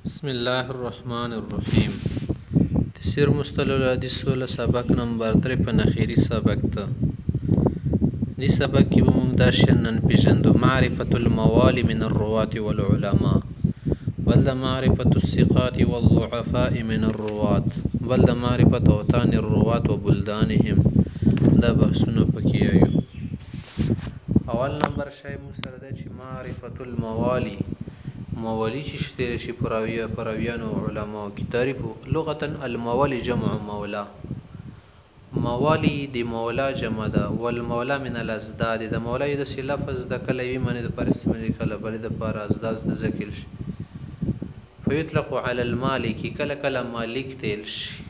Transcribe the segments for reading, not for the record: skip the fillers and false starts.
بسم الله الرحمن الرحیم. تفسیر مصطلح الحدیث له سبق نمبر 53 اخیری سبق ته. دې سبق کې به موږ دا شیان نن پېژندو: معرفة الموالي من الرواة والعلماء، بل د معرفة الثقات والضعفاء من الرواة، بل د معرفة اوطان الرواة وبلدانهم. دا بحثونه پکې یو. اول نمبر شی موږ سره دی چې معرفة الموالي، موالي چې شته شي پراویانو علماء کی تعریف. لغتا الموالي جمع مولا، موالي د مولا جمع ده، والمولا من الازداد. د مولا د سی لفظ د کله وی معنی د پرستمنی کله بل د پر ازداد ذکر شي. فیطلق على المالک، کله کله مالک تل شي،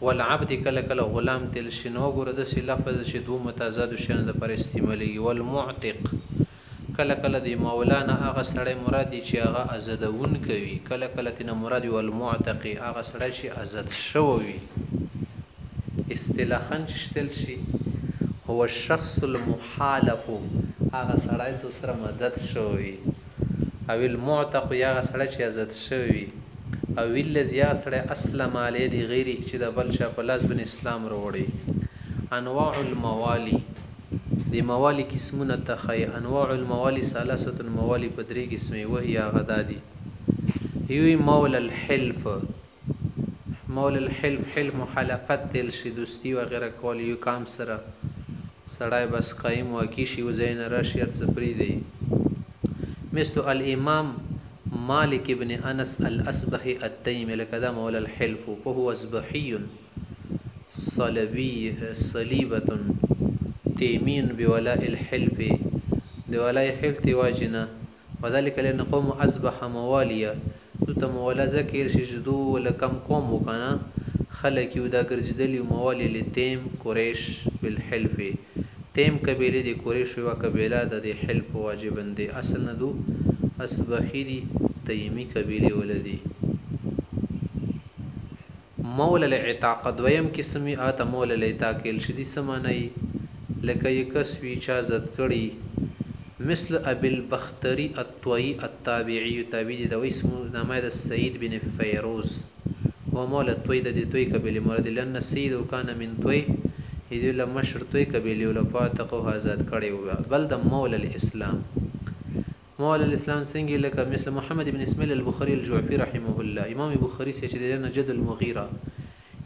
والعبد کله کله غلام تل شي. نو ګوره د سی لفظ چې دوه متضاد شنه د پر استعمالي. والمعتق کله کله د مولانا هغه سړی مراد دی چې هغه آزادون کوي، کله کله تینا مراد وي والمعتق هغه سړی چې آزاد شوی وي. اصطلاحاً چې شتل شي هو الشخص المحالف، هغه سړی چې سره مدد شوی، او المعتق هغه سړی چې آزاد شوی، او الذي هغه سړی اسلم علی دی غیر چې د بل چا په لاس بن اسلام وروړي. انواع الموالي، دی موالي قسمونه تخی. انواع الموالي ثلاثه الموالي په درې قسمه وهي غدا دي. یوی مولا الحلف، مولا الحلف حلف محالفت تل شي، دوستی و غیره کول. یو کام سره سړی بس قایم واقع شي و زین راشي ارڅپری دی. مثل الامام مالک ابن انس الاسبحي التيمي لکدا مولا الحلف، وهو اسبحي صلبي صليبه تيمين بولاء الحلف، د ولاء حلف واجنا. وذلك لأن قوم أصبح مواليا، دوته مولا ذکر شي جدو لکم قوم وکنا خلق یو دا ګرځیدلی موالي لتیم قریش بالحلف. تیم قبیله دی قریش و قبیله د حلف واجبن دی. اصل نه دو اصبحی دی تیمی قبیله ولدی. مولا العتاق دویم قسمی آتا مولا العتاق شدی سمانای لکه یک کسوی چا زد کړي. مثل ابي البختري الطوي التابعي، تابعي د اسمه نامه د سعيد بن فيروز، هو مولا الطوي د توي قبيله مراد، لأن السيد كان من طوي، دې له مشر طوي قبيله ول فاتقه آزاد کړي. بل د مولا الاسلام، مولا الاسلام څنګه لکه مثل محمد بن اسماعيل البخاري الجعفي رحمه الله، امام بخاري چې د جد المغيره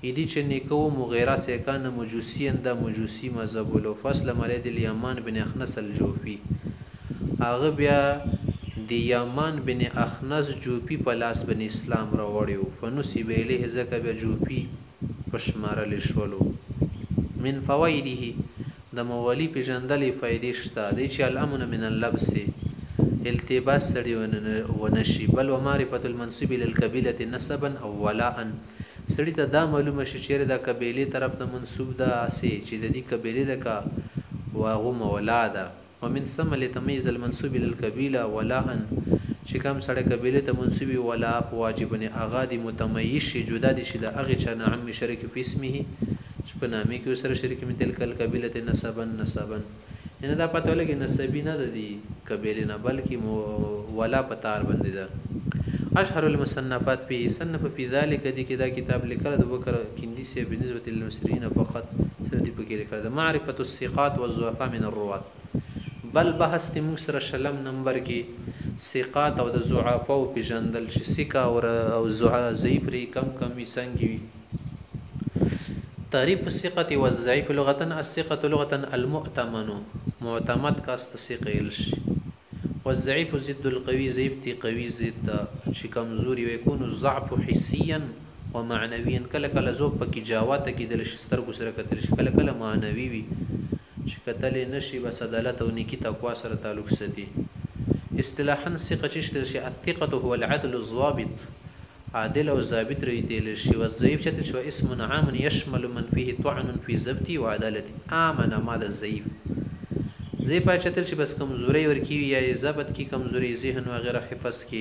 ایدی چې نیکو مغیره سیکان مجوسیان دا مجوسی مذهب ولو. فصل مالد الیمان بن اخنس الجوفی، هغه بیا د یمان بن اخنس جوفی په لاس بن اسلام راوړیو. فنسب الیه زکه بیا جوفی پشمارل شولو. من فوائده د مولی پیژندلې فائدې شته دی چې الامن من اللبس، التباس سړي ونشي. بل ومعرفه المنسوب للقبيله نسبا او ولاء، سړی ته دا معلومه شي چې دا قبيله طرف ته منسوب ده سي چې د دې قبيله ده کا واغه مولا ده. ومن ثم لتمييز المنسوب للقبيله ولاء، چې کوم سړی قبيله ته منسوب ولا واجب نه اغا دي متميز شي، جدا دي شي د اغه چا نعم شریک په اسمه چې په نامه کې سره شریک مثل کل قبيله نسبا نسبا. ان دا پته لګي نسبی نه د دې قبيله نه بلکې ولا پتار باندې ده. اشهر المصنفات فی صنف فی ذلك دی کې دا کتاب لیکل د بکر کندی سے بنسبت للمصريين فقط سره دی په کې لیکل د معرفت الثقات والضعفاء من الرواة. بل بحث د موږ شلم نمبر کې ثقات او د ضعفاء او پیژندل چې ثقه او ضعیف ری کم څنګه. تعریف الثقه والضعیف لغه الثقه لغه المؤتمن، معتمد کاست ثقه الشي، والضعيف ضد القوي، ضعيف دي قوي ضد چې کمزوري. ويكون الضعف حسيا ومعنويا، کله کله زوب پکې جاواته کې د لشسترګو سره کتل شي، کله کله معنوي وي چې کتل نشي بس عدالت او نیکی تقوا سره تعلق ساتي. اصطلاحا ثقه چې شي الثقه هو العدل الضابط، عادل او ضابط ریتل شي. والضعيف چې شو اسم عام يشمل من فيه طعن في ضبط وعدالته. امن مال الضعيف زی پاچتل چې بس کمزوري ورکی یا ضبط کی کمزوري ذهن و غیره حفظ کی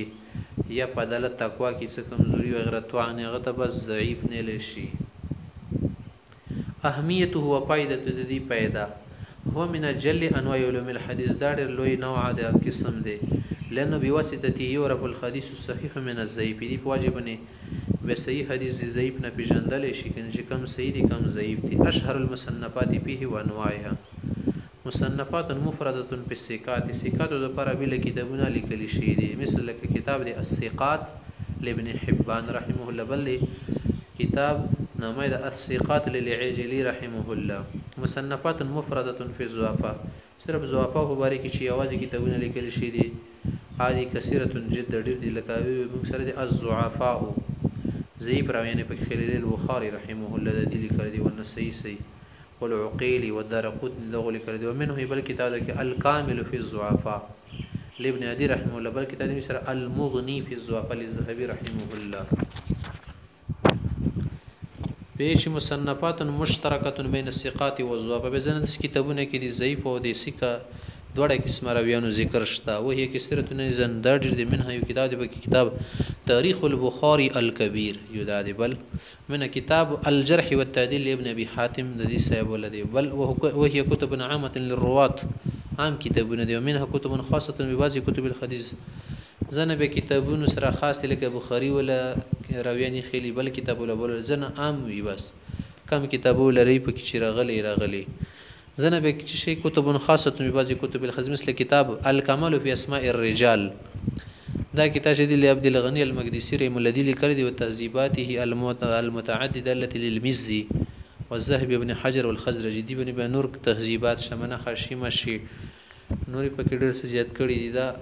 یا په عدالت تقوا کی څه کمزوري و غیره توان غته بس ضعیف نه لشي. اهمیته هو فائدته د دې پیدا هو من جل انواع علوم الحديث، دا ډېر لوی نوع د قسم دی لأنه بواسطته يعرف الحديث الصحيح من الضعيف. دي په واجب نه به صحیح حدیث دی ضعیف نه پیژندل شي کنه چې کم صحیح دي کم ضعیف دي. اشهر المصنفات فيه وانواعها مصنفات مفردة في الثقات. ثقات د پر بل کتابونه لیکل شي دي مثل کتاب دی الثقات لابن حبان رحمه الله، بل کتاب نامه د الثقات للعجلي رحمه الله. مصنفات مفردة في الضعفاء صرف ضعفاء مبارک چې आवाज کتابونه لیکل شي دي هذه كثيرة جدا ډیر دي لکه موږ سره دي الضعفاء ضعیف راویانه په خلیل البخاري رحمه الله د دې لیکل دي والنسائي والعقيلي والدارقطني دغه لیکل دي. ومنه بل کتاب کې الكامل في الضعفاء لابن عدي رحمه الله، بل کتاب سره المغني في الضعفاء للذهبي رحمه الله. پیش مصنفات مشترکه بین الثقات والضعفاء. به زنه کتابونه کې دي ضعیف او د ثقه دوړه قسم راویانو ذکر شته. وهي کثرتون زنداج د منها یو کتاب دی کتاب تاریخ البخاري الكبير یداد، بل من کتاب الجرح والتعديل لابن ابي حاتم د دې صاحب ولدي، بل وهي كتب عامه للرواه عام کتابونه دي. ومنها كتب خاصه ببعض كتب الحديث زنه به کتابونو سره خاص لکه بخاري ولا راویانی خېلی، بل کتاب ولا بل زنه عام وي بس کم کتابو لري په کې راغلي زنه به کې شي کتب خاصه ببعض كتب الحديث مثل كتاب الكمال في اسماء الرجال. دا کتاب شدید لعبد الغني المقدسي رحمه الله دی لیکل دي وتهذيباته المتعدده التي للمزي والذهبي ابن حجر والخزرجي دی بني نور تهذيبات شمنه خاشمه شي نور په کې ډېر زیات کړي دي. دا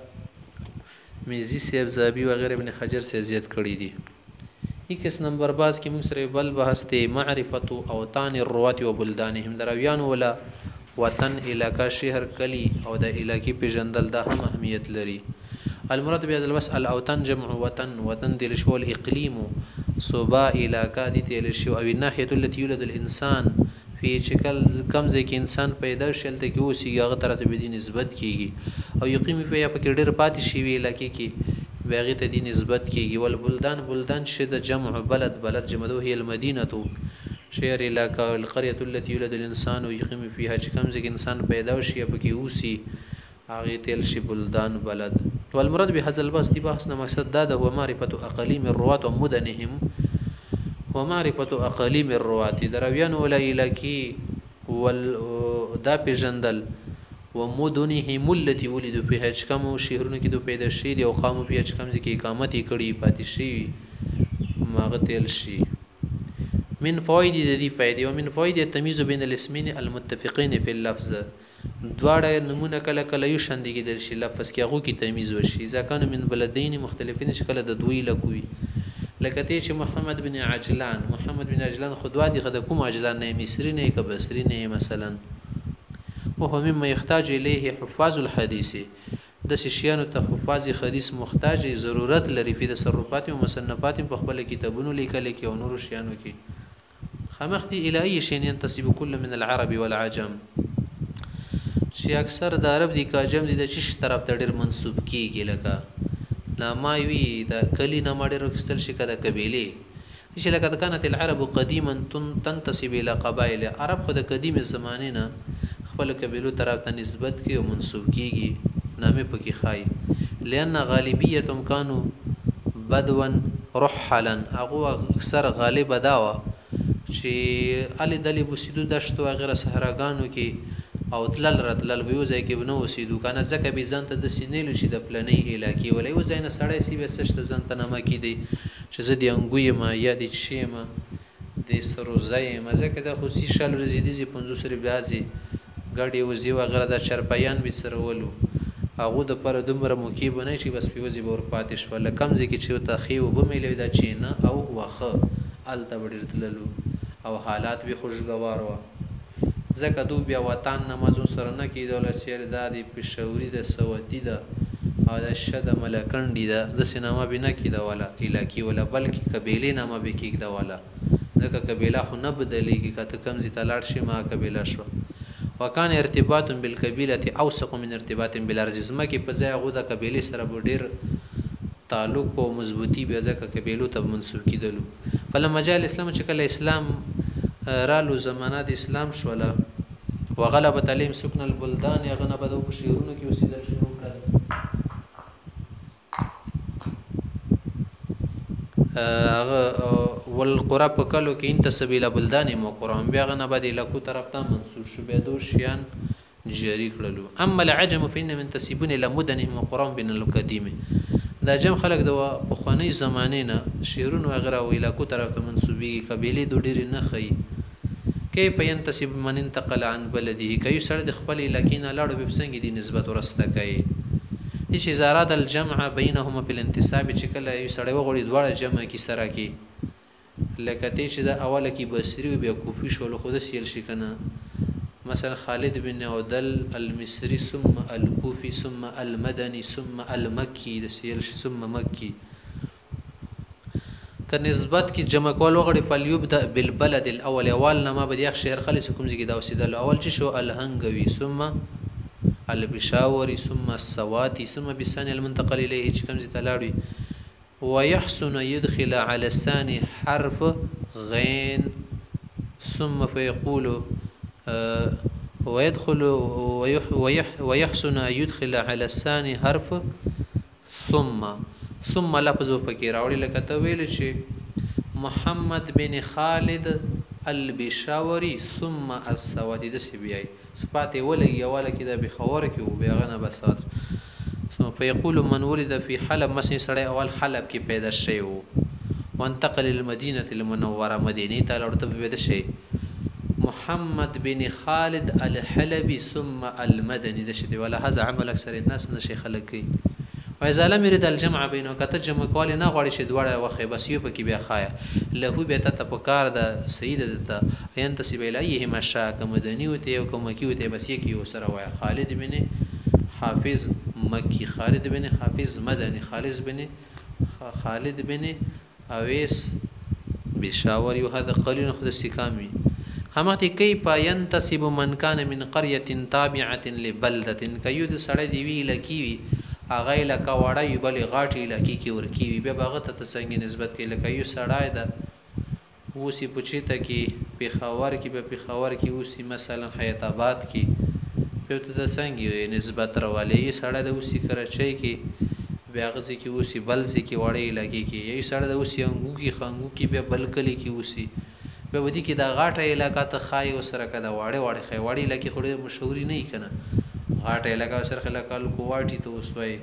مزي سیب زابي وغيرها ابن حجر سے زیات کړي دي. کس نمبر باز کې موږ سره بل بحث ته معرفت اوطان الروات وبلدانهم درویان ولا وطن علاقہ شهر کلی او د علاقې پیژندل دا هم اهمیت لري. المراد بهذا البس الاوطان جمع وطن، وطن دل شو الاقليم صوبا علاقہ دي تل شو او الناحيه التي يولد الانسان في شکل کم ځکه انسان پیدا شل د کې اوسې هغه طرف به دي نسبت کیږي او یقین په یا په کې ډېر پاتې شي وی علاقې کې باغی ته دي نسبت کیږي. ول بلدان شد جمع بلد جمع هي المدينه شهر علاقہ القريه التي يولد الانسان ويقيم فيها چې کم ځکه انسان پیدا شي په کې اوسې هغه تل شي بلدان بلد. والمراد بهذا البحث دي بحثنا مقصد دا هو معرفه اقاليم الروات ومدنهم ومعرفه اقاليم الروات درویان ولا علاقې دا پیژندل ومدنهم التي ولدوا فيها چې کوم شهرونه کې دوی پیدا شي دي او قامو په چې کوم ځکه اقامت کړي پاتې شي ماغه تل شي. من فوائد دي فائدې او من فوائد التمييز بين الاسمين المتفقين في اللفظ. دواړه نمونه کله کله یو شاندې د شي لفظ کې هغه کې تمیز وشي اذا كان من بلدين مختلفين شکل د دوی لکوي لکه ته چې محمد بن عجلان خدوا دي غد کوم عجلان نه مصری نه که بصری نه مثلا. وهو مما يحتاج اليه حفاظ الحديث د شیانو ته حفاظ حدیث محتاج ضرورت لري په تصرفات او مصنفات په خپل کتابونو لیکل کې او نور شیانو کې خمختي الى اي شيء ينتسب كل من العرب والعجم چې اکثر د عرب دي کاجم دي د چش طرف ته ډېر منسوب کیږي لکه ناماوي د کلی نامه ډېر کستل شي کده قبيله چې لکه كانت العرب قديما تنتسب الى قبائل. عرب خو د قدیم زمانه نه خپل قبيلو طرف ته نسبت کوي او منسوب کیږي نامه پکې خای لئن غالبيتهم كانوا بدوا رحلا هغه اکثر غالب داوا چې علي دلی بوسیدو دشتو غیره صحراګانو کې او تلل راتلل به ځای کې بنو وسیدو کنه ځکه به ځان ته د سینېلو چې د پلنې علاقې ولې و ځای نه سړی سی به سشت ځان ته نامه کې دی چې زه د انګوی ما یا د شی ما د سروزای ما ځکه د خوسی شال رزیدي 50 سر بیازي ګاډي وزي وغیرہ د چرپیان به سرولو هغه د پر دومره موکی بنای چې بس پیوزي بور پاتې شو لکم ځکه چې ته خي وب ملي د چینه او واخه الته وړتللو او حالات به خوشگوار و زکه دو بیا وطن نمازو سره نه کیدل سیر دادی پښوري د سوتی ده او د شد ملکندی ده د سینما بنا کیده ولا الکی ولا بلکې قبيله نامه به کیده ولا زکه قبيله خو نه بدلېږي کته کم زی تلاړ شي ما قبيله شو. وکانه ارتباط بالقبيله اوثق من ارتباط بالارزمه کې په ځای غو د قبيله سره ډیر تعلق او مضبوطی به ځکه قبيلو ته منسوب کیدلو. فلما جاء الاسلام چې کله اسلام رالو زمانه د اسلام شوله وغلبت عليهم سكن البلدان غنه بدو په شهرونو کې اوسېدل شروع کړل والقرى په کلو کې انتسب الى بلدان مقرم بیا غنه بعد علاقو طرف ته منسوب شو بیا دو شیان جاری کړلو. اما العجم فإن منتسبون الى مدنهم مقرم بين القديم دا جم خلق د پخوانی زمانه نه شهرونو وغیرہ او علاقو طرف ته منسوبي قبيله د ډیر نه خي. كيف ينتسب من انتقل عن بلده كي سره د خپل علاقې نه لاړو به څنګه دي نسبت ورسته کوي. چې زاراد الجمع بينهما بالانتساب چې کله یو سړی وغوړي دواړه جمع کی سره کی لکه ته چې د اوله کې بصری بیا کوفی شول خود سیل شي کنه مثلا خالد بن عدل المصري ثم الكوفي ثم المدني ثم المكي د سیل شي ثم مکی که نسبت کی جمع کول وغوړي فلیبدا بالبلد الاول اول نما بدی شهر خالص کوم ځای کې دا اوسېدل اول چې شو الهنګوي ثم البشاوري ثم السواتي ثم بالثاني المنتقل اليه چې کوم ځای ته لاړوي ويحسن يدخل على الثاني حرف غين ثم فيقول ويدخل ويحسن يدخل على الثاني حرف ثم لفظ فکر راوړي لکه ته ویل چې محمد بن خالد البشاوري ثم السواتي د سی بي صفات ولګي والا کې د بخور کې او بیاغنه بسات فيقول من ولد في حلب مسني سړی اول حلب کې پیدا شوی وو وانتقل المدينه المنوره مدینه ته لورته پیدا شي محمد بن خالد الحلبي ثم المدني د شدي ولا هذا عمل اکثر الناس نشي خلق کوي. واذا لم يرد الجمع بينه کته جمع کول نه غواړي چې دواړه وخه بس یو پکې بیا خایا له به ته پکار د سید د ينتسب اليه مشاک مدني او ته کوم کی او ته بس یکی سره وای خالد بن حافظ مکی خالد بن حافظ مدني خالد بن اويس بشاوري وهذا قليل خذ استقامي همت كيف ينتسب من كان من قريه تابعه لبلده كيود سړی دی وی لکیوي اغه لکه وړای بل غاټی لکی کی ورکیوي به باغ ته څنګه نسبت کې لکه یو سړی ده وسی پوچیته کې پیښور کې وسی مثلا حیات آباد کې په ته څنګه نسبت راولې سړی د وسی کراچۍ کې بیاغزي کې وسی بلځي کې وړای لکی کې یو سړی د وسی خانګو کې به بلکلی کې وسی په ودی کې دا غاټه علاقہ ته خای او سره کده واړې خای وړي لکه خوري مشهوري نه کنه غاټه علاقہ سره خلک کوواټي ته وسوي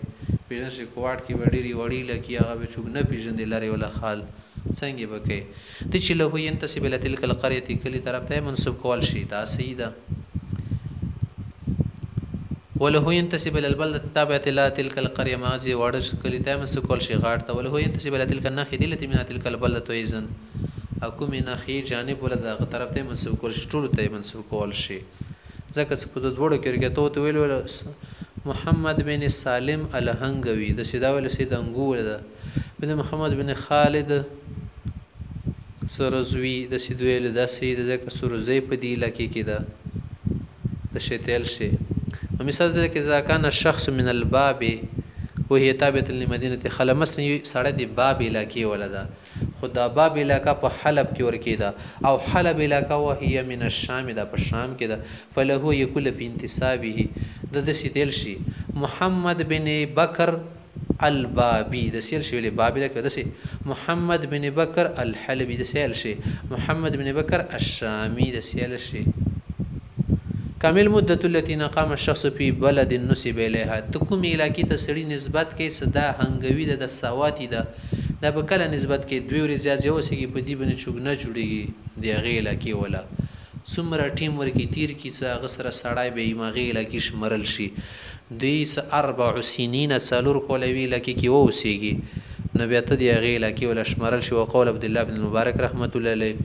پیژنې کوواټ کې وړي وړي لکه هغه به چوب نه پیژندې لري ولا خال څنګه بکې ته چې له ينتسب الى تلك القريه کلی طرف ته منسوب کول شي دا سیده وله ينتسب الى البلده التابعه الى تلك القريه ماضي ورش کلی ته منسوب کول شي غاټ ته وله ينتسب الى تلك الناحيه التي من تلك البلده ايضا اكو من اخي جانب ولا دغه طرف ته منسوب کول شي ټول ته منسوب کول شي ځکه چې په دوړو کې ورګه ته ویل محمد بن سالم الهنګوي د سیداول سیدنګول ده بن محمد بن خالد سرزوی د سیدویل د سید د سرزی په دی لکه کې ده د شتل شي مثال ځکه اذا كان الشخص من الباب وهي تابعه لمدينه خلمس سړی د باب لکه ولدا خدا باب علاقہ په حلب کې ورکیدا او حلب علاقہ وهي من الشام ده په شام کې ده فله يكل في انتسابه د سیدل شي محمد بن بکر البابي د سیل شي له باب لکه د سي محمد بن بکر الحلبي د سیل شي محمد بن بکر الشامي د سیل شي کامل مدت التي نقام الشخص في بلد نسب اليها تكم علاقه تسړي نسبت کې صدا هنګوي د سواتي ده دا په کله نسبت کې دوی ور زیات یو سګي په دې باندې چوغنه جوړيږي دی غیلا کې ولا څومره ټیم ورکی تیر کې څا غسر سړای به ما غیلا کې شمرل شي دوی 4 سنین سالور کولوي لکه کې ووسيږي نبي ته دی غیلا کې ولا شمرل شي وقول عبد الله بن مبارک رحمت الله علیه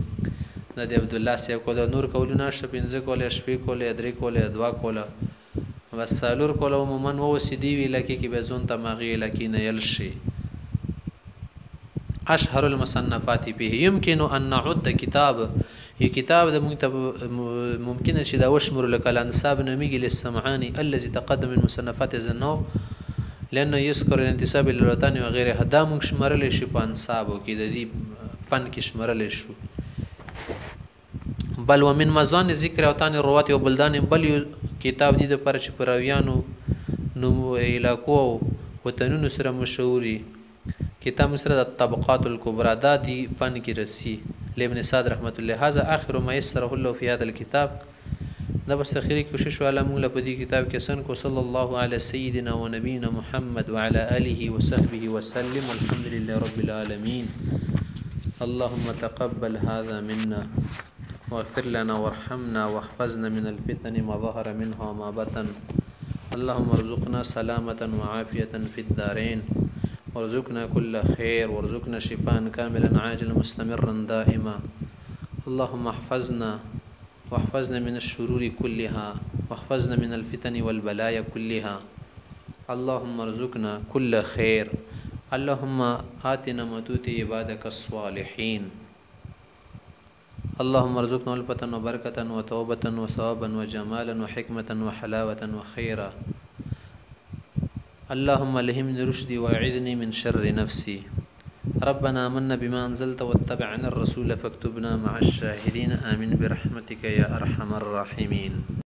ندی عبد الله سیب کوله نور کولونه شپینځه کوله شپې کوله درې کوله دوا کوله وسالور کوله عموما ووسي دی وی لکه کې به زون ته ما غیلا کې نه یل شي اشهر المصنفات به يمكن ان نعد كتاب كتاب د ممكن چې دا وشمر لك الانساب نميجي للسمعاني الذي تقدم من مصنفات الزنو لانه يذكر الانتساب للوطن وغيرها دا موږ شمرل شي په انسابو کې د دې فن کې شمرل شو بل ومن مزان ذکر اوطان الروات وبلدان بل کتاب دي د پر چې پرویانو نو علاقو وطنونو سره مشهوري کتاب سره د طبقات الکبرى دا دی فن کې رسی لابن سعد رحمت الله. هذا اخر ما يسره الله في هذا الكتاب. دا بس اخیری کوشش والا موږ په دې کتاب کې سن کو. صلی الله علی سیدنا و نبینا محمد وعلى آله وصحبه وسلم والحمد لله رب العالمين. اللهم تقبل هذا منا واغفر لنا وارحمنا واحفظنا من الفتن ما ظهر منها وما بطن. اللهم ارزقنا سلامة وعافية في الدارين وارزقنا كل خير وارزقنا شفاء كاملا عاجلا مستمرا دائما. اللهم احفظنا واحفظنا من الشرور كلها واحفظنا من الفتن والبلايا كلها. اللهم ارزقنا كل خير. اللهم آتنا ما تؤتي عبادك الصالحين. اللهم ارزقنا ألفة وبركة وتوبة وثوابا وجمالا وحكمة وحلاوة وخيرا. اللهم ألهمني رشدي وأعذني من شر نفسي. ربنا آمنا بما أنزلت واتبعنا الرسول فاكتبنا مع الشاهدين. آمين برحمتك يا أرحم الراحمين.